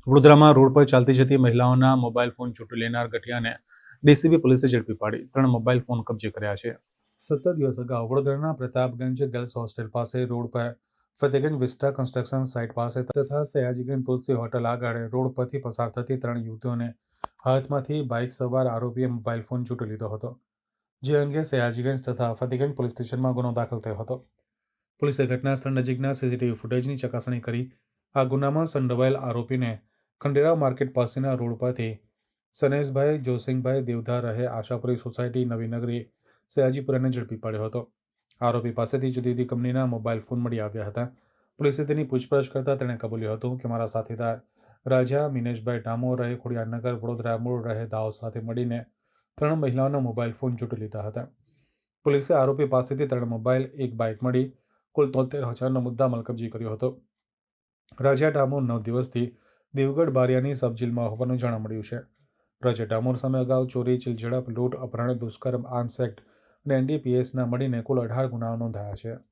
વડોદરામાં રોડ પર ચાલતી જતી મહિલાઓના મોબાઈલ ફોન ચૂંટી લેનાર ગઠિયાને ડીસીબી પોલીસે ઝડપી પાડી 3 મોબાઈલ ફોન કબજે કર્યા છે। 17 દિવસ અગાઉ વડોદરાના પ્રતાપગંજ ગર્લ્સ હોસ્ટેલ પાસે રોડ પર ફતેગંજ વિસ્ટા કન્સ્ટ્રક્શન સાઇટ પાસે તથા સયાજીગંજ તુલસી હોટલ આગળ રોડ પરથી પસાર થતી 3 યુવતીઓને હાથમાંથી બાઇક સવાર આરોપીએ મોબાઈલ ફોન ચૂંટી લીધો હતો, જે અંગે સયાજીગંજ તથા ફતેગંજ પોલીસ સ્ટેશનમાં ગુનો દાખલ થયો હતો। પોલીસે ઘટનાસ્થળ નજીકના સીસીટીવી ફૂટેજની ચકાસણી કરી આ ગુનામાં સંડોવાયેલ આરોપીને ખંડેરાવ માર્કેટ પાસેના રોડ પરથી સનેશભાઈ જોસિંગભાઈ દેવધાર રહે આશાપુરી સોસાયટી નવીનગરી સયાજીપુરાને ઝડપી પાડ્યો હતો। આરોપી પાસેથી જુદી જુદી કંપનીના મોબાઈલ ફોન મળી આવ્યા હતા। પોલીસે તેની પૂછપરછ કરતા તેણે કબૂલ્યું હતું કે મારા સાથીદાર રાજા મિનેશભાઈ ડામોર રહે ખોડિયારનગર વડોદરા મૂળ રહે દાહોદ સાથે મળીને 3 મહિલાઓના મોબાઈલ ફોન ચૂંટી લીધા હતા। પોલીસે આરોપી પાસેથી 3 મોબાઈલ, એક બાઇક મળી કુલ 73,000નો મુદ્દામાલ કબજે કર્યો હતો। રાજા ડામોર 9 દિવસથી દેવગઢ બારિયાની સબજેલમાં હોવાનું જાણવા મળ્યું છે। રાજા ડામોર સામે અગાઉ ચોરી, ચીલ ઝડપ, લૂંટ, અપહરણ, દુષ્કર્મ, આર્મ્સ એક્ટ અને એનડીપીએસના મળીને કુલ 18 ગુનાઓ નોંધાયા છે।